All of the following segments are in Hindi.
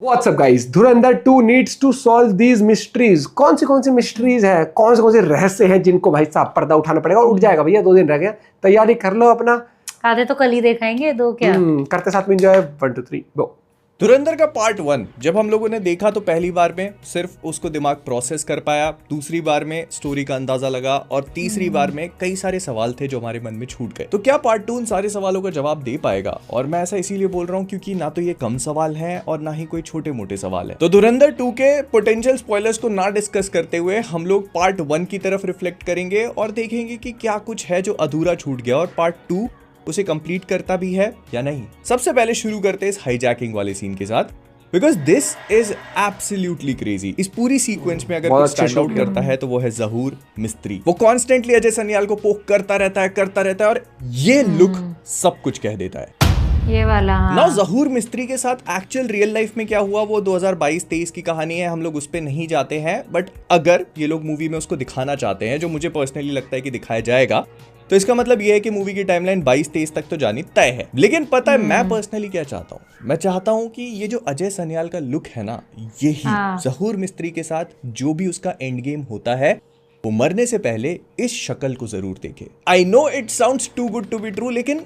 WhatsApp guys, Dhurandhar 2 needs to solve these mysteries. कौन सी मिस्ट्रीज है, कौन से रहस्य हैं जिनको भाई साहब पर्दा उठाना पड़ेगा। और उठ जाएगा भैया, 2 दिन रह गया, तैयारी कर लो अपना। आधे तो कल ही दिखाएंगे, दो क्या करते साथ में एंजॉय। 1 2 3 गो। धुरंधर का पार्ट 1 जब हम लोगों ने देखा तो पहली बार में सिर्फ उसको दिमाग प्रोसेस कर पाया, दूसरी बार में स्टोरी का अंदाजा लगा और तीसरी बार में कई सारे सवाल थे जो हमारे मन में छूट गए। तो क्या पार्ट 2 उन सारे सवालों का जवाब दे पाएगा? और मैं ऐसा इसीलिए बोल रहा हूँ क्योंकि ना तो ये कम सवाल हैं और ना ही कोई छोटे मोटे सवाल है। तो धुरंधर 2 के पोटेंशियल स्पॉयलर्स को ना डिस्कस करते हुए हम लोग पार्ट 1 की तरफ रिफ्लेक्ट करेंगे और देखेंगे कि क्या कुछ है जो अधूरा छूट गया और पार्ट 2 उसे कंप्लीट करता भी है या नहीं। सबसे पहले शुरू करते हैं इस हाईजैकिंग वाले सीन के साथ, because this is absolutely crazy. इस पूरी सीक्वेंस में अगर कुछ स्टैंड आउट करता है तो वो है जहूर मिस्त्री। वो कॉन्स्टेंटली अजय सनियाल को पोक करता रहता है और ये लुक सब कुछ कह देता है। ये वाला नाउ जहूर मिस्त्री के साथ एक्चुअल रियल लाइफ में क्या हुआ वो 2022-23 की कहानी है, हम लोग उस पे नहीं जाते हैं। बट अगर ये लोग मूवी में उसको दिखाना चाहते हैं, जो मुझे पर्सनली लगता है कि दिखाया जाएगा, तो इसका मतलब ये है कि मूवी की टाइमलाइन 22-23 तक तो जानी तय है। लेकिन पता है मैं पर्सनली क्या चाहता हूँ? मैं चाहता हूँ कि ये जो अजय सनियाल का लुक है ना, यही जहूर मिस्त्री के साथ जो भी उसका एंड गेम होता है वो मरने से पहले इस शक्ल को जरूर देखे। I know it sounds too good to be true, लेकिन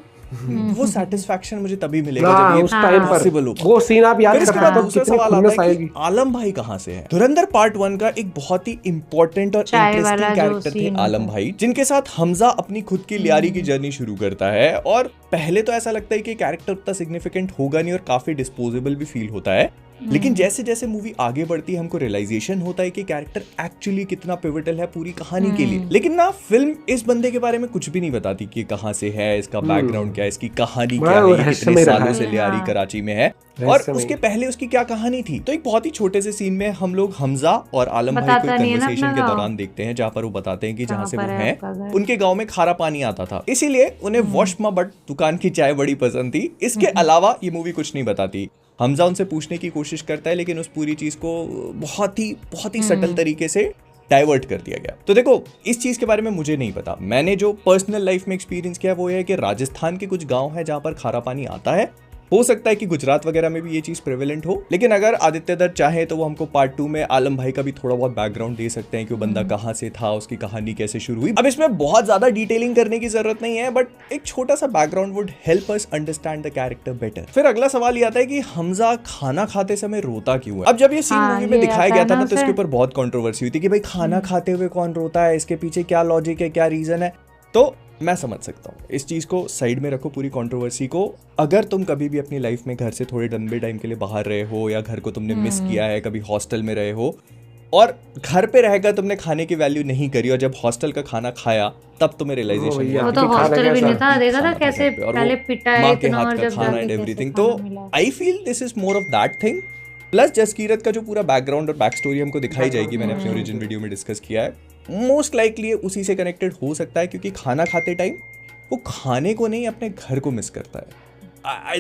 वो सेटिस्फैक्शन मुझे तभी मिलेगा जब ये उस टाइम पॉसिबल हो। वो सीन आप याद कर सकते हो, दूसरा कितनी सवाल आता खुन्नस है आएगी। कि आलम भाई कहाँ से है? धुरंधर पार्ट 1 का एक बहुत ही इंपॉर्टेंट और इंटरेस्टिंग कैरेक्टर थे आलम भाई, जिनके साथ हमजा अपनी खुद की लियारी की जर्नी शुरू करता है। और पहले तो ऐसा लगता है कि कैरेक्टर उतना सिग्निफिकेंट होगा नहीं और काफी डिस्पोजेबल भी फील होता है, लेकिन जैसे जैसे मूवी आगे बढ़ती है हमको रियलाइजेशन होता है कि कैरेक्टर एक्चुअली कितना पिवटल है पूरी कहानी के लिए। लेकिन ना फिल्म इस बंदे के बारे में कुछ भी नहीं बताती कि कहाँ से है, इसका बैकग्राउंड क्या है, इसकी कहानी क्या है, ये कितने सालों से लियारी कराची में है और उसके पहले उसकी क्या कहानी थी। तो एक बहुत ही छोटे से सीन में हम लोग हमजा और आलम भाई को कन्वर्सेशन के दौरान देखते हैं, जहाँ पर वो बताते हैं कि जहाँ से वो हैं उनके गांव में खारा पानी आता था, इसीलिए उन्हें वॉशमा बट दुकान की चाय बड़ी पसंद थी। इसके अलावा ये मूवी कुछ नहीं बताती। हमजा उनसे पूछने की कोशिश करता है लेकिन उस पूरी चीज को बहुत ही सटल तरीके से डाइवर्ट कर दिया गया। तो देखो, इस चीज के बारे में मुझे नहीं पता। मैंने जो पर्सनल लाइफ में एक्सपीरियंस किया वो है कि राजस्थान के कुछ गांव है जहां पर खारा पानी आता है। हो सकता है कि गुजरात वगैरह में भी ये चीज प्रेवेलेंट हो, लेकिन अगर आदित्य दत्त चाहे तो वो हमको पार्ट 2 में आलम भाई का भी थोड़ा बहुत बैकग्राउंड दे सकते हैं कि वो बंदा कहाँ से था, उसकी कहानी कैसे शुरू हुई। अब इसमें बहुत ज्यादा डिटेलिंग करने की जरूरत नहीं है, बट एक छोटा सा background would help us understand the character better. फिर अगला सवाल ये आता है कि हमजा खाना खाते समय रोता क्यों है? अब जब ये सीन मूवी में दिखाया गया था ना, तो इसके ऊपर बहुत कंट्रोवर्सी हुई थी कि भाई खाना खाते हुए कौन रोता है, इसके पीछे क्या लॉजिक है, क्या रीजन है। तो मैं समझ सकता हूँ, इस चीज को साइड में रखो, पूरी कंट्रोवर्सी को। अगर तुम कभी भी अपनी लाइफ में घर से थोड़े लंबे टाइम के लिए बाहर रहे हो या घर को तुमने मिस किया है, कभी हॉस्टल में रहे हो और घर पे रहकर तुमने खाने की वैल्यू नहीं करी और जब हॉस्टल का खाना खाया तब तुम्हें रियलाइजेशन हुआ। वो तो हॉस्टल भी नहीं था, देखा था कैसे पहले पिटाया इतना और जब खाना एंड एवरीथिंग। तो I feel this is more of that thing. Plus Jaskirat का जो पूरा बैकग्राउंड और बैक स्टोरी हमको दिखाई जाएगी, मैंने अपने ओरिजिन वीडियो में डिस्कस किया है, मोस्ट लाइकली उसी से कनेक्टेड हो सकता है क्योंकि खाना खाते टाइम वो खाने को नहीं अपने घर को मिस करता है।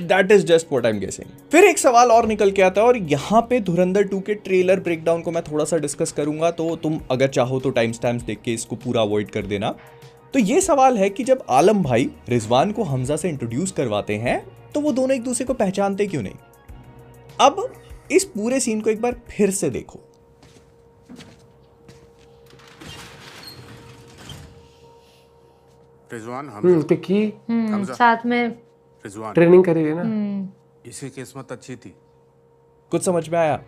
That is just what I'm guessing। फिर एक सवाल और निकल के आता है और यहाँ पे धुरंधर 2 के ट्रेलर ब्रेकडाउन को मैं थोड़ा सा डिस्कस करूंगा, तो तुम अगर चाहो तो टाइम स्टैम्प्स देख के इसको पूरा अवॉइड कर देना। तो ये सवाल है कि जब आलम भाई रिजवान को हमजा से इंट्रोड्यूस करवाते हैं तो वो दोनों एक दूसरे को पहचानते क्यों नहीं? अब इस पूरे सीन को एक बार फिर से देखो। रिजवान हम पिकी साथ में रिजवान ट्रेनिंग करी है ना। इसी किस्मत अच्छी थी। कुछ समझ में आया?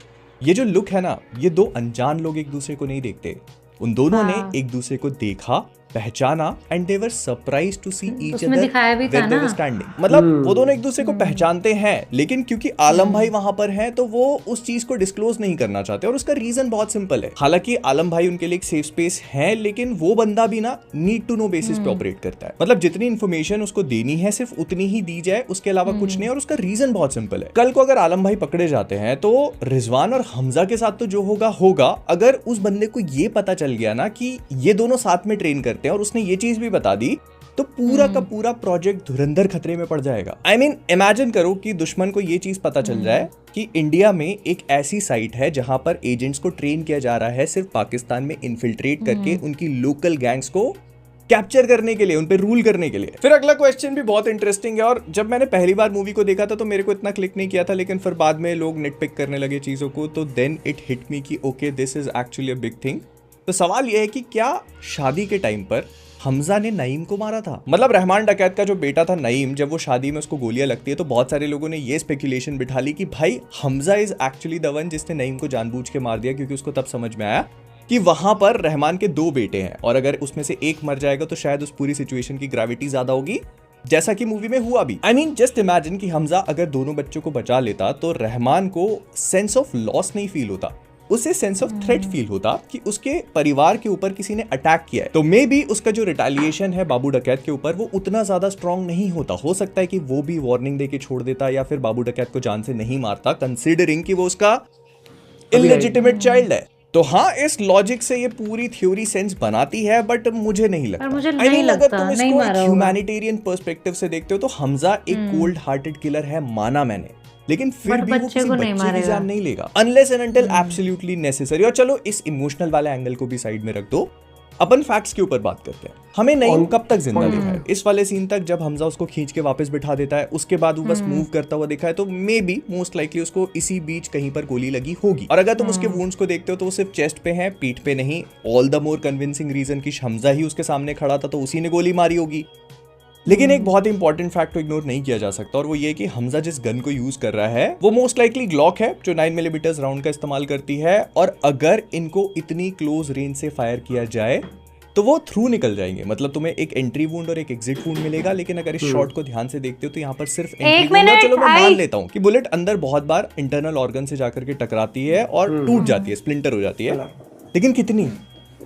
ये जो लुक है ना, ये दो अनजान लोग एक दूसरे को नहीं देखते। उन दोनों ने एक दूसरे को देखा, पहचाना and they were surprised to see each other when they were standing. मतलब वो दोनों एक दूसरे को पहचानते हैं, लेकिन क्योंकि आलम भाई वहां पर हैं तो वो उस चीज को डिस्क्लोज नहीं करना चाहते और उसका रीजन बहुत सिंपल है। हालांकि आलम भाई उनके लिए एक सेफ स्पेस है, लेकिन वो बंदा भी ना नीड टू नो बेसिस पे ऑपरेट करता है। मतलब जितनी इन्फॉर्मेशन उसको देनी है सिर्फ उतनी ही दी जाए, उसके अलावा कुछ नहीं। और उसका रीजन बहुत सिंपल है। कल को अगर आलम भाई पकड़े जाते हैं तो रिजवान और हमजा के साथ तो जो होगा होगा, अगर उस बंदे को ये पता चल गया ना कि ये दोनों साथ में ट्रेन करते हैं और उसने ये चीज भी बता दी, तो पूरा का पूरा प्रोजेक्ट धुरंधर खतरे में पड़ जाएगा। आई मीन इमेजिन करो कि दुश्मन को ये चीज पता चल जाए कि इंडिया में एक ऐसी साइट है जहां पर एजेंट्स को ट्रेन किया जा रहा है सिर्फ पाकिस्तान में इन्फिल्ट्रेट करके उनकी लोकल गैंग्स को कैप्चर करने के लिए, उन पे रूल करने के लिए। फिर अगला क्वेश्चन भी बहुत इंटरेस्टिंग है, और जब मैंने पहली बार मूवी को देखा था तो मेरे को इतना क्लिक नहीं किया था, लेकिन फिर बाद में लोग निटपिक करने लगे चीजों को, तो देन इट हिट मी कि okay this is actually a big thing. तो सवाल यह है कि क्या शादी के टाइम पर हमजा ने नईम को मारा था? मतलब रहमान डकैत का जो बेटा था नईम, जब वो शादी में उसको गोलियां लगती है तो बहुत सारे लोगों ने ये स्पेकुलेशन बिठा ली कि भाई Hamza is actually the one जिसने नईम को जानबूझ के मार दिया, क्योंकि उसको तब समझ में आया कि वहां पर रहमान के 2 बेटे हैं और अगर उसमें से एक मर जाएगा तो शायद उस पूरी सिचुएशन की ग्रेविटी ज्यादा होगी, जैसा कि मूवी में हुआ भी। आई मीन जस्ट इमेजिन कि हमजा अगर दोनों बच्चों को बचा लेता तो रहमान को सेंस ऑफ लॉस नहीं फील होता, उसे सेंस ऑफ थ्रेट फील होता कि उसके परिवार के ऊपर किसी ने अटैक किया है। तो मे बी उसका जो रिटेलिएशन है बाबू डकैत के ऊपर वो उतना ज्यादा स्ट्रांग नहीं होता। हो सकता है कि वो भी वार्निंग देके छोड़ देता या फिर बाबू डकैत को जान से नहीं मारता, कंसीडरिंग कि वो उसका इलेजिटिमेट चाइल्ड है। तो हाँ, इस लॉजिक से ये पूरी थ्योरी सेंस बनाती है, बट मुझे नहीं लगता। मुझे I mean, लगता, अगर तुम नहीं इसको मारा एक होगा। ह्यूमैनिटेरियन पर्सपेक्टिव से देखते हो तो हमजा एक कोल्ड हार्टेड किलर है, माना मैंने, लेकिन फिर But भी वो बच्चे किसी को नहीं बच्चे की मारेगा। जान नहीं लेगा unless and until absolutely necessary. और चलो इस इमोशनल वाले एंगल को भी साइड में रख दो, अपन फैक्ट्स के ऊपर बात करते हैं। हमें नईम कब तक जिंदा देखा है? इस वाले सीन तक जब हमजा उसको खींच के वापस बिठा देता है, उसके बाद वो बस मूव करता हुआ दिखा है, तो मे बी मोस्ट लाइकली उसको इसी बीच कहीं पर गोली लगी होगी। और अगर तुम उसके वुंड्स को देखते हो तो वो सिर्फ चेस्ट पे है, पीठ पे नहीं। All the more convincing reason कि हमजा ही उसके सामने खड़ा था तो उसी ने गोली मारी होगी। लेकिन एक बहुत इंपॉर्टेंट फैक्ट को इग्नोर नहीं किया जा सकता, और वो ये कि हमजा जिस गन को यूज कर रहा है वो मोस्ट लाइकली ग्लॉक है जो 9mm राउंड का इस्तेमाल करती है, और अगर इनको इतनी क्लोज रेंज से फायर किया जाए तो वो थ्रू निकल जाएंगे। मतलब तुम्हें एक एंट्री वुंड और एक एग्जिट वुंड मिलेगा, लेकिन अगर इस शॉट को ध्यान से देखते हो तो यहाँ पर सिर्फ एंट्री वुंड है। चलो मैं मान लेता हूँ कि बुलेट अंदर बहुत बार इंटरनल ऑर्गन से जाकर के टकराती है और टूट जाती है, स्प्लिंटर हो जाती है, लेकिन कितनी?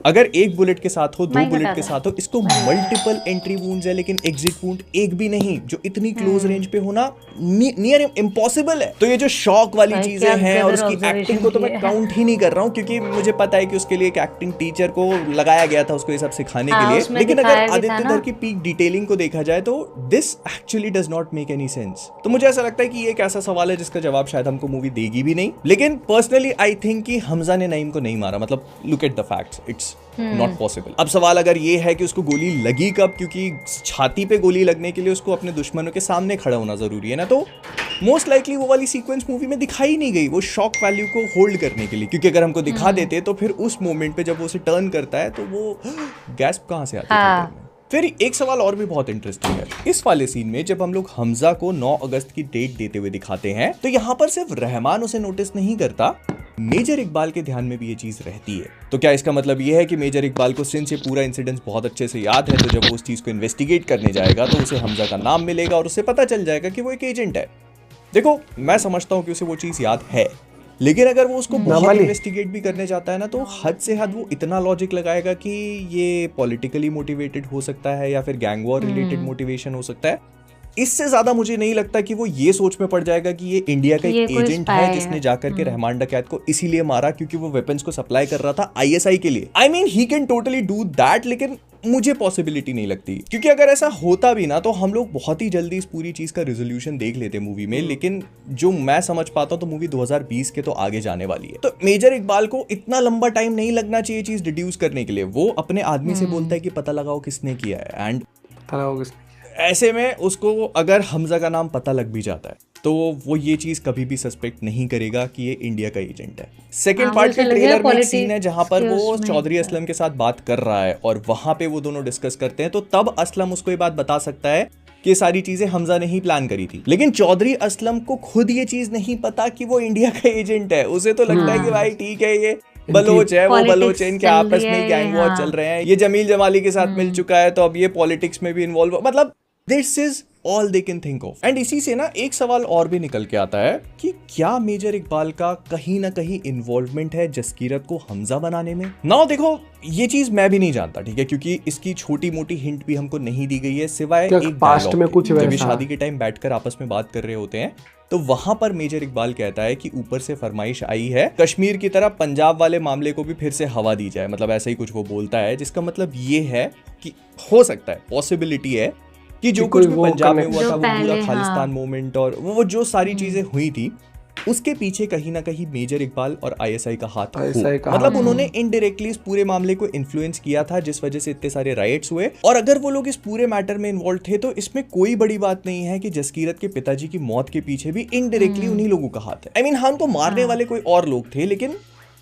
अगर एक बुलेट के साथ हो, 2 बुलेट के साथ हो, इसको मल्टीपल एंट्री वुंड्स है लेकिन एग्जिट वुंड एक भी नहीं, जो इतनी क्लोज रेंज पे होना नियर इम्पॉसिबल है। तो ये जो शॉक वाली चीजें हैं और उसकी एक्टिंग को तो मैं काउंट ही नहीं कर रहा हूँ, क्योंकि मुझे पता है कि उसके लिए एक एक्टिंग टीचर को लगाया गया था उसको ये सब सिखाने के लिए। लेकिन अगर आदित्य धर की पीक डिटेलिंग को देखा जाए तो this actually does not make any sense. तो मुझे ऐसा लगता है कि ये एक ऐसा सवाल है जिसका जवाब शायद हमको मूवी देगी भी नहीं। लेकिन पर्सनली आई थिंक कि हमजा ने नईम को नहीं मारा। मतलब look at the facts, it's not possible. अब सवाल अगर ये है कि उसको गोली लगी कब, क्योंकि छाती पे गोली लगने के लिए उसको अपने दुश्मनों के सामने खड़ा होना जरूरी है ना, तो मोस्ट लाइकली वो वाली सीक्वेंस मूवी में दिखाई नहीं गई, वो शॉक वैल्यू को होल्ड करने के लिए। क्योंकि अगर हमको दिखा देते तो फिर उस मोमेंट पे जब वो उसे टर्न करता है तो वो गैस्प कहां से आती है। फिर एक सवाल और भी बहुत इंटरेस्टिंग है इस वाले सीन में, जब हम लोग हमजा को 9 अगस्त की डेट देते हुए दिखाते हैं तो यहाँ पर सिर्फ रहमान उसे नोटिस नहीं करता, मेजर इकबाल के ध्यान में भी ये चीज रहती है। तो क्या इसका मतलब ये है कि मेजर इकबाल को सिंस ये पूरा इंसिडेंट बहुत अच्छे से याद है, तो जब वो उस चीज को इन्वेस्टिगेट करने जाएगा तो उसे हमजा का नाम मिलेगा और उसे पता चल जाएगा कि वो एक एजेंट है। देखो मैं समझता हूँ कि उसे वो चीज याद है, लेकिन अगर वो उसको बहुत इन्वेस्टिगेट भी करने जाता है ना तो हद से हद वो इतना लॉजिक लगाएगा कि ये पॉलिटिकली मोटिवेटेड हो सकता है या फिर गैंग वॉर रिलेटेड मोटिवेशन हो सकता है। इससे ज्यादा मुझे नहीं लगता कि वो ये सोच में पड़ जाएगा कि ये इंडिया का एक एजेंट है जिसने जाकर के रहमान डकैत को इसीलिए मारा क्योंकि वो वेपन्स को सप्लाई कर रहा था आईएसआई के लिए। I mean he can totally do that, लेकिन मुझे पॉसिबिलिटी नहीं लगती, क्योंकि अगर ऐसा होता भी ना तो हम लोग बहुत ही जल्दी इस पूरी चीज का रिजोल्यूशन देख लेते मूवी में। लेकिन जो मैं समझ पाता हूं तो मूवी 2020 के तो आगे जाने वाली है, तो मेजर इकबाल को इतना लंबा टाइम नहीं लगना चाहिए चीज डिड्यूस करने के लिए। वो अपने आदमी से बोलता है कि पता लगाओ किसने किया है, एंड ऐसे में उसको अगर हमजा का नाम पता लग भी जाता है तो वो ये चीज कभी भी सस्पेक्ट नहीं करेगा कि ये इंडिया का एजेंट है। सेकंड पार्ट के ट्रेलर में एक सीन है जहां पर वो चौधरी असलम के साथ बात कर रहा है और वहां पे वो दोनों डिस्कस करते हैं, तो तब असलम उसको ये बात बता सकता है कि सारी चीजें हमजा ने ही प्लान करी थी। लेकिन चौधरी असलम को खुद ये चीज नहीं पता कि वो इंडिया का एजेंट है। उसे तो लगता है कि भाई ठीक है ये बलोच है, वो बलोच है, इनके आपस में गैंग वॉर चल रहे हैं, ये जमील जमाली के साथ मिल चुका है तो अब ये पॉलिटिक्स में भी इन्वॉल्व, मतलब this is all they can think of. And इसी से ना एक सवाल और भी निकल के आता है कि क्या मेजर इकबाल का कहीं ना कहीं इन्वॉल्वमेंट है जसकीरत को हमजा बनाने में। ना देखो ये चीज मैं भी नहीं जानता, ठीक है, क्योंकि इसकी छोटी मोटी हिंट भी हमको नहीं दी गई है सिवाय एक पास्ट में कुछ जब शादी के टाइम बैठकर आपस में बात कर रहे होते हैं तो वहां पर मेजर इकबाल कहता है कि ऊपर से फरमाइश आई है कश्मीर की तरह पंजाब वाले मामले को भी फिर से हवा दी जाए, मतलब ऐसा ही कुछ वो बोलता है, जिसका मतलब ये है कि हो सकता है, पॉसिबिलिटी है कि जो कुछ भी पंजाब में हुआ था वो पूरा खालिस्तान मूवमेंट और वो जो सारी चीजें हुई थी उसके पीछे कहीं ना कहीं मेजर इकबाल और आईएसआई का हाथ हो। ISI का मतलब हाथ। उन्होंने इनडायरेक्टली इस पूरे मामले को इन्फ्लुएंस किया था, जिस वजह से इतने सारे राइट्स हुए। और अगर वो लोग इस पूरे मैटर में इन्वॉल्व थे तो इसमें कोई बड़ी बात नहीं है कि जसकीरत के पिताजी की मौत के पीछे भी इनडायरेक्टली उन्हीं लोगों का हाथ है। आई मीन हाँ, उनको मारने वाले कोई और लोग थे, लेकिन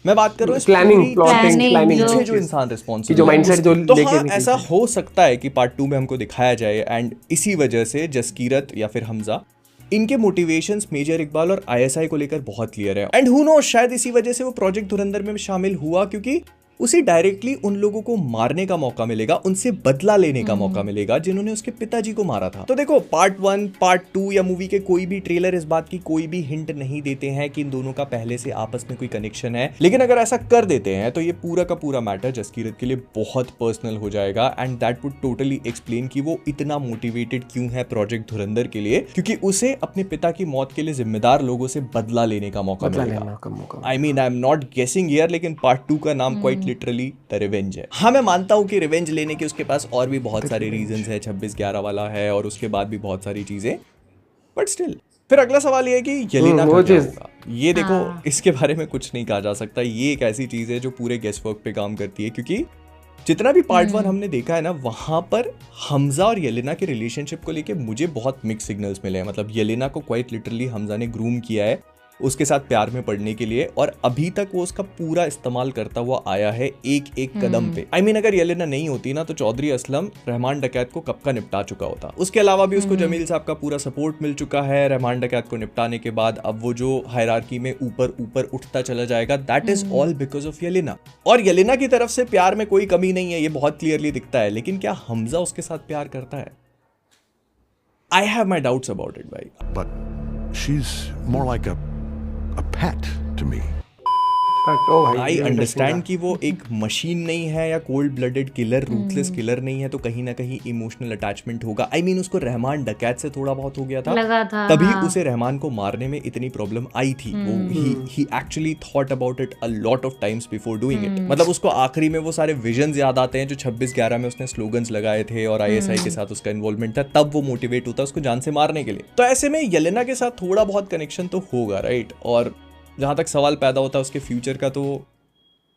मैं बात कर रहा हूँ प्लानिंग प्लानिंग पीछे जो इंसान रिस्पॉन्सिबल जो माइंडसेट जो तो लेके हाँ, निकले ऐसा थे। हो सकता है कि पार्ट 2 में हमको दिखाया जाए एंड इसी वजह से जसकीरत या फिर हमजा, इनके मोटिवेशंस मेजर इकबाल और आईएसआई को लेकर बहुत क्लियर है। एंड हु नोस, शायद इसी वजह से वो प्रोजेक्ट धुरंधर में शामिल हुआ, क्योंकि उसे डायरेक्टली उन लोगों को मारने का मौका मिलेगा, उनसे बदला लेने का मौका मिलेगा जिन्होंने उसके पिताजी को मारा था। तो देखो, पार्ट 1, पार्ट 2 या मूवी के कोई भी ट्रेलर इस बात की कोई भी हिंट नहीं देते हैं कि इन दोनों का पहले से आपस में कोई कनेक्शन है। लेकिन अगर ऐसा कर देते हैं तो ये पूरा का पूरा मैटर जसकीरत के लिए बहुत पर्सनल हो जाएगा and that would totally explain कि वो इतना मोटिवेटेड क्यों है प्रोजेक्ट धुरंधर के लिए, क्योंकि उसे अपने पिता की मौत के लिए जिम्मेदार लोगों से बदला लेने का मौका मिलेगा। I mean, I am not गेसिंग हियर, लेकिन पार्ट 2 का नाम क्वाइट लिटरली द रिवेंज है। हाँ, मैं मानता हूँ कि रिवेंज लेने के उसके पास और भी बहुत सारे रीजंस है, 26/11 वाला है और उसके बाद भी बहुत सारी चीजें, बट स्टिल। फिर अगला सवाल ये है कि येलेना का क्या होगा। ये देखो, इसके बारे में कुछ नहीं कहा जा सकता। ये एक ऐसी चीज है जो पूरे गेस वर्क पे काम करती है, क्योंकि जितना भी पार्ट 1 हमने देखा है ना, वहां पर हमजा और येलेना के रिलेशनशिप को लेके मुझे बहुत मिक्स सिग्नल्स मिले हैं। मतलब येलेना को क्वाइट लिटरली हमजा ने ग्रूम किया है उसके साथ प्यार में पड़ने के लिए, और अभी तक वो उसका पूरा इस्तेमाल करता हुआ आया है एक एक कदम पे। आई मीन, अगर येलेना नहीं होती ना तो चौधरी असलम रहमान डकैत को कब का निपटा चुका होता। उसके अलावा भी उसको जमील साहब का पूरा सपोर्ट मिल चुका है रहमान डकैत को निपटाने के बाद। अब वो जो हायरार्की में ऊपर ऊपर उठता चला जाएगा, that is all because of Yelena. और येलेना की तरफ से प्यार में कोई कमी नहीं है, ये बहुत क्लियरली दिखता है। लेकिन क्या हमजा उसके साथ प्यार करता है? I have my doubts about it भाई। But she's more like a pet to me. I understand कि वो एक मशीन नहीं है या cold blooded killer, ruthless killer नहीं है, तो कहीं ना कहीं इमोशनल अटैचमेंट होगा। आई मीन, उसको रहमान डकैत से थोड़ा बहुत हो गया था, लगा था, तभी हाँ। उसे रहमान को मारने में इतनी प्रॉब्लम आई थी। वो ही actually thought about it a lot of times before doing it. मतलब उसको आखिरी में वो सारे विजन्स याद आते हैं जो 26/11 में उसने स्लोगन्स लगाए थे और आईएसआई के साथ उसका इन्वॉल्वमेंट था, तब वो मोटिवेट होता है उसको जान से मारने के लिए। तो ऐसे में येलेना के साथ थोड़ा बहुत कनेक्शन तो होगा, राइट? और जहां तक सवाल पैदा होता है उसके फ्यूचर का, तो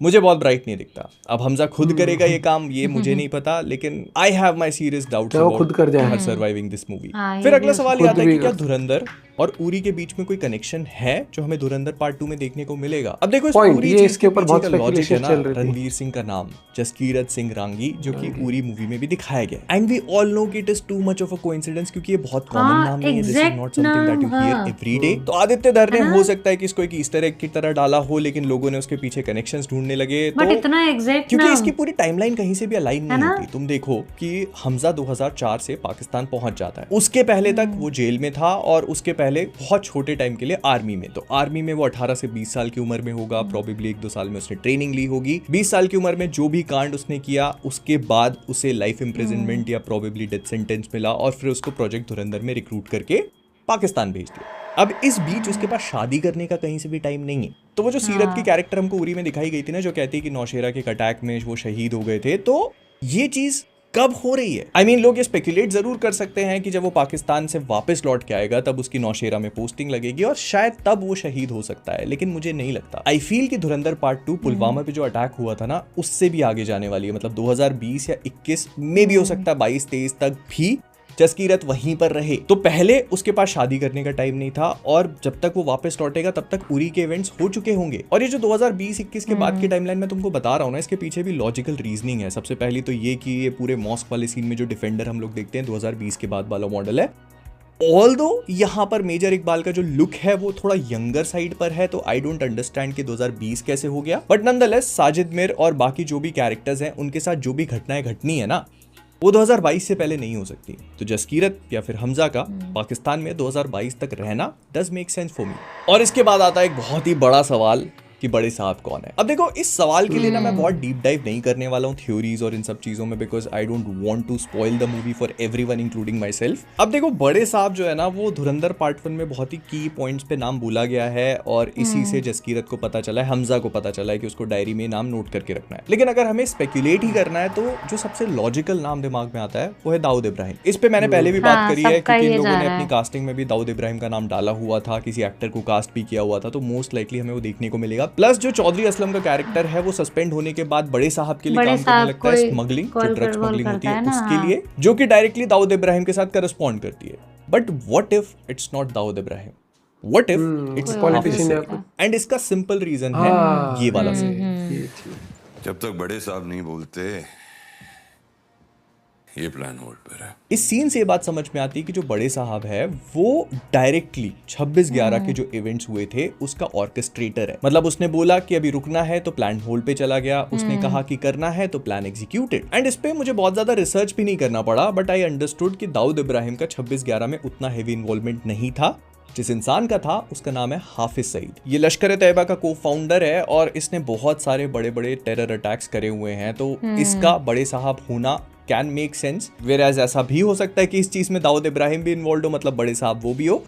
मुझे बहुत ब्राइट नहीं दिखता। अब हमजा खुद करेगा ये काम, ये मुझे नहीं पता, लेकिन I have my serious doubts खुद कर जाए सर्वाइविंग दिस मूवी। हाँ, फिर अगला सवाल ये आता है कि भी क्या धुरंधर और उरी के बीच में कोई कनेक्शन है जो हमें धुरंधर पार्ट 2 में देखने को मिलेगा? अब देखो, इस Point, पूरी ये चीज इसके के ऊपर पीछे बहुत का लॉजिक है speculation ना, चल रही थी। रणवीर सिंह का नाम जसकीरत सिंह रांगी, जो कि उरी मूवी में भी दिखाया गया। एंड वी ऑल नो कि it is too much of a coincidence, क्योंकि ये बहुत कॉमन हाँ, नाम नहीं है, this is exact not something that you नाम, हियर हाँ। एवरीडे। तो आदित्य धर ने हो सकता है कि इसको एक ईस्टर एग की तरह डाला हो, लेकिन लोगों ने उसके पीछे कनेक्शंस ढूंढने लगे। बट इतना एग्जैक्ट क्योंकि नाम, इसकी पूरी टाइमलाइन कहीं से भी अलाइन नहीं है ना? होती। तुम देखो कि हमजा 2004 से पाकिस्तान पहुंच जाता है, उसके पहले तक वो जेल में था और उसके पहले बहुत छोटे टाइम के लिए आर्मी में। तो आर्मी में वो 18 से 20 साल की उम्र में होगा, प्रोबेबली 1-2 साल में उसने ट्रेनिंग ली होगी। 20 साल की उम्र में जो भी कांड उसने किया, उसके बाद उसे लाइफ इम्प्रिजनमेंट या प्रोबेबली डेथ सेंटेंस मिला और फिर उसको प्रोजेक्ट धुरंधर में रिक्रूट करके पाकिस्तान भेज दिया। अब इस बीच उसके पास शादी करने का कहीं से भी टाइम नहीं है। तो वो जो सीरत की कैरेक्टर हमको उरी में दिखाई गई थी ना, जो कहती है कि नौशेरा के अटैक में वो शहीद हो गए थे, तो ये चीज कब हो रही है? आई मीन, लोग ये स्पेकुलेट जरूर कर सकते हैं कि जब वो पाकिस्तान से वापस लौट के आएगा तब उसकी नौशेरा में पोस्टिंग लगेगी और शायद तब वो शहीद हो सकता है, लेकिन मुझे नहीं लगता। आई फील कि धुरंधर पार्ट 2 पुलवामा पे जो अटैक हुआ था ना, उससे भी आगे जाने वाली है। मतलब 2020 या 21 में भी हो सकता है, 22-23 तक भी जसकीरत वहीं पर रहे। तो पहले उसके पास शादी करने का टाइम नहीं था और जब तक वो वापस लौटेगा तब तक उरी के इवेंट्स हो चुके होंगे। और ये जो 2020-21 के बाद की टाइमलाइन मैं तुमको बता रहा हूँ ना, इसके पीछे भी लॉजिकल रीजनिंग है। सबसे पहली तो ये कि ये पूरे मॉस्क वाले सीन में जो डिफेंडर हम लोग देखते हैं 2020 के बाद वाला मॉडल है। ऑल्दो यहाँ पर मेजर इकबाल का जो लुक है वो थोड़ा यंगर साइड पर है, तो आई डोंट अंडरस्टैंड कि 2020 कैसे हो गया। बट नॉनदलेस साजिद मिर और बाकी जो भी कैरेक्टर्स हैं उनके साथ जो भी घटनाएं घटनी है ना, वो 2022 से पहले नहीं हो सकती। तो जसकीरत या फिर हमजा का पाकिस्तान में 2022 तक रहना does make sense for me. और इसके बाद आता है एक बहुत ही बड़ा सवाल कि बड़े साहब कौन है। अब देखो इस सवाल के लिए ना मैं बहुत डीप डाइव नहीं करने वाला हूँ थ्योरीज और इन सब चीजों में, because I don't want to spoil the movie for everyone including myself. अब देखो बड़े साहब जो है ना वो धुरंधर पार्ट 1 में बहुत ही की पॉइंट्स पे नाम बोला गया है और इसी से जसकीरत को पता चला है, हमजा को पता चला है कि उसको डायरी में नाम नोट करके रखना है। लेकिन अगर हमें स्पेक्यूलेट ही करना है तो जो सबसे लॉजिकल नाम दिमाग में आता है वो है दाऊद इब्राहिम। इस पे मैंने पहले भी बात करी है क्योंकि इन लोगों ने अपनी कास्टिंग में भी दाऊद इब्राहिम का नाम डाला हुआ था, किसी एक्टर को कास्ट भी किया हुआ था, तो मोस्ट लाइकली हमें वो देखने को मिलेगा। प्लस जो चौधरी असलम का कैरेक्टर है वो सस्पेंड होने के बाद बड़े साहब के लिए काम करने लगता है, स्मगलिंग, जो ड्रग स्मगलिंग होती है उसके लिए, जो कि डायरेक्टली दाऊद इब्राहिम के साथ करस्पॉन्ड करती है। But what if it's not Dawood Ibrahim, what if it's politician? And इसका सिंपल रीजन है ये वाला सीन। जब तक बड़े साहब नहीं बोलते ये प्लान होल्ड पर है। इस सीन से ये बात समझ में आती है कि जो बड़े साहब है वो डायरेक्टली 26/11 के जो इवेंट्स हुए थे उसका ऑर्केस्ट्रेटर है। मतलब उसने बोला कि अभी रुकना है तो प्लान होल्ड पे चला गया, उसने कहा कि करना है तो प्लान एग्जीक्यूटेड। एंड इस पे मुझे बहुत ज्यादा रिसर्च भी नहीं करना पड़ा, बट आई अंडरस्टूड कि दाऊद इब्राहिम का 26/11 में उतना हेवी इन्वॉल्वमेंट नहीं था। जिस इंसान का था उसका नाम है हाफिज सईद। ये लश्कर तैयबा का को फाउंडर है और इसने बहुत सारे बड़े बड़े टेरर अटैक्स करे हुए हैं, तो इसका बड़े साहब होना कैन मेक सेंस। वेयरएज ऐसा भी हो सकता है कि इस चीज में दाऊद इब्राहिम भी इन्वॉल्व हो, मतलब बड़े साहब वो भी हो,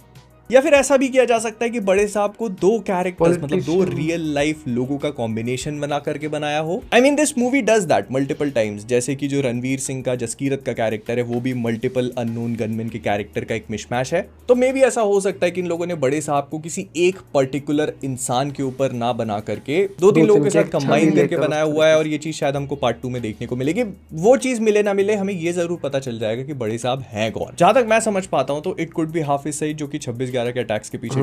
या फिर ऐसा भी किया जा सकता है कि बड़े साहब को दो कैरेक्टर्स, मतलब दो रियल लाइफ लोगों का कॉम्बिनेशन बना करके बनाया हो। I mean this movie does that multiple times, जैसे कि जो रणवीर सिंह का जसकीरत का कैरेक्टर है वो भी मल्टीपल अननोन गनमैन के कैरेक्टर का एक मिशमैश है। तो मे भी ऐसा हो सकता है कि इन लोगों ने बड़े साहब को किसी एक पर्टिकुलर इंसान के ऊपर ना बना करके 2-3 लोगों के साथ कंबाइन करके बनाया हुआ है, और ये चीज शायद हमको पार्ट 2 में देखने को मिलेगी। वो चीज मिले ना मिले हमें ये जरूर पता चल जाएगा कि बड़े साहब हैं कौन। जहां तक मैं समझ पाता हूँ तो it could be Hafiz Saeed, जो कि 26/11 के अटैक्स के पीछे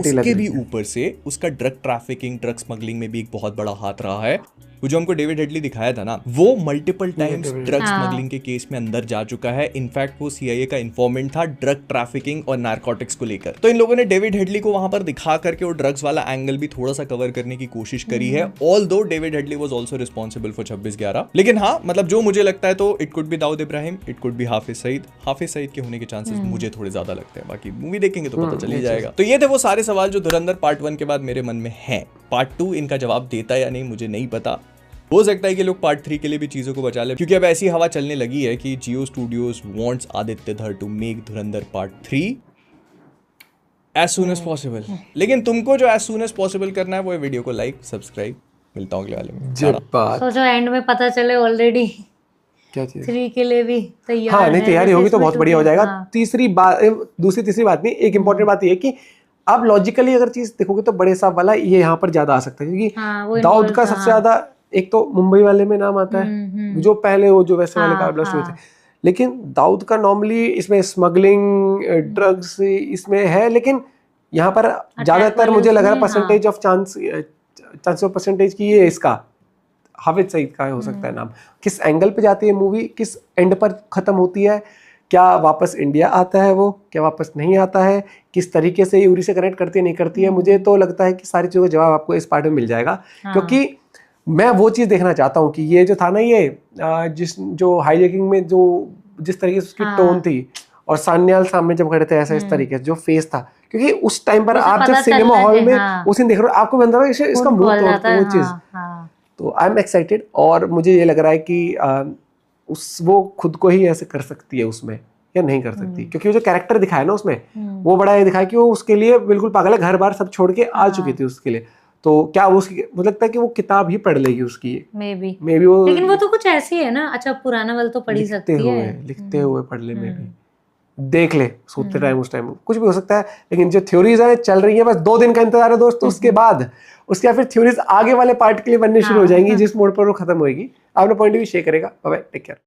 उसके भी ऊपर से उसका ड्रग ट्रैफिकिंग, ड्रग स्मगलिंग में भी एक बहुत बड़ा हाथ रहा है। वो जो हमको डेविड हेडली दिखाया था ना, वो मल्टीपल टाइम्स ड्रग स्मगलिंग के केस में अंदर जा चुका है। इनफैक्ट वो सीआईए का इन्फॉर्मेंट था ड्रग ट्रैफिकिंग और नारकोटिक्स को लेकर। तो इन लोगों ने डेविड हेडली को वहां पर दिखा करके वो ड्रग्स वाला एंगल भी थोड़ा सा कवर करने की कोशिश करी है, although David Headley was also responsible for 26/11। लेकिन हाँ, मतलब जो मुझे लगता है तो it could be Dawood Ibrahim, it could be Hafiz Saeed. Hafiz Saeed के होने के चांसेस मुझे थोड़े ज्यादा लगते हैं, बाकी मूवी देखेंगे तो पता चल ही जाएगा। तो ये थे वो सारे सवाल जो धुरंधर पार्ट 1 के बाद मेरे मन में हैं। पार्ट 2 इनका जवाब देता है या नहीं मुझे नहीं पता। हो सकता है कि लोग पार्ट 3 के लिए भी चीजों को बचा ले, क्योंकि अब ऐसी हवा चलने लगी है कि जियो studios wants Aditya Dhar to make Dhurandhar part 3 as soon as possible. लेकिन तुमको जो एज सून एज पॉसिबल करना है वो है वीडियो को लाइक, सब्सक्राइब। मिलता हूँ अगले वाले में। तो जो एंड में पता चले ऑलरेडी क्या चीज 3 के लिए भी तैयार। हाँ, नहीं तैयारी होगी तो बहुत बढ़िया हो जाएगा। तीसरी बात, दूसरी तीसरी बात नहीं, एक इंपॉर्टेंट बात ये है कि अब लॉजिकली अगर चीज देखोगे तो बड़े साहब वाला ये यहाँ पर ज्यादा आ सकता है, क्योंकि दाऊद का सबसे ज्यादा एक तो मुंबई वाले में नाम आता है, जो पहले वो जो वैसे वाले कारबला हुए थे। लेकिन दाऊद का नॉर्मली इसमें स्मगलिंग, ड्रग्स इसमें है, लेकिन यहाँ पर ज्यादातर मुझे लग रहा है percentage of chance of percentage की ये इसका हाफिज सईद का हो सकता है नाम। किस एंगल पे जाती है मूवी, किस एंड पर खत्म होती है, क्या वापस इंडिया आता है वो, क्या वापस नहीं आता है, किस तरीके से यूरी से कनेक्ट करती है नहीं करती है, मुझे तो लगता है कि सारी चीज़ों का जवाब आपको इस पार्ट में मिल जाएगा। क्योंकि मैं वो चीज़ देखना चाहता हूँ कि ये जो था ना, ये जो हाईजैकिंग में जो जिस तरीके से उसकी टोन थी और सान्याल सामने जब खड़े थे ऐसा इस तरीके से जो फेस था, क्योंकि उस टाइम पर आप जब सिनेमा हॉल में उस दिन देख रहे हो आपको भी अंदर इसका मुंह तोड़ता है वो चीज़। तो आई एम एक्साइटेड, और मुझे ये लग रहा है कि वो खुद को ही ऐसे कर सकती है उसमें या नहीं कर सकती, क्योंकि वो जो कैरेक्टर दिखाया ना उसमें वो बड़ा ये दिखाया कि वो उसके लिए बिल्कुल पागल है, घर बार सब छोड़ के आ चुकी थी उसके लिए। तो क्या वो उसकी, मुझे लगता है कि वो किताब ही पढ़ लेगी उसकी, मे बी वो, लेकिन वो तो कुछ ऐसी है ना। अच्छा, पुराना वाला तो पढ़ ही सकती है, लिखते हुए पढ़ ले, मे भी देख ले सोते टाइम, उस टाइम कुछ भी हो सकता है। लेकिन जो थ्योरीज है चल रही है, बस 2 दिन का इंतजार है दोस्तों, उसके बाद उसके फिर थ्योरीज आगे वाले पार्ट के लिए बनने शुरू हो जाएंगी, जिस मोड पर वो खत्म होगी। आपने पॉइंट भी शेयर करेगा। Bye bye, take care.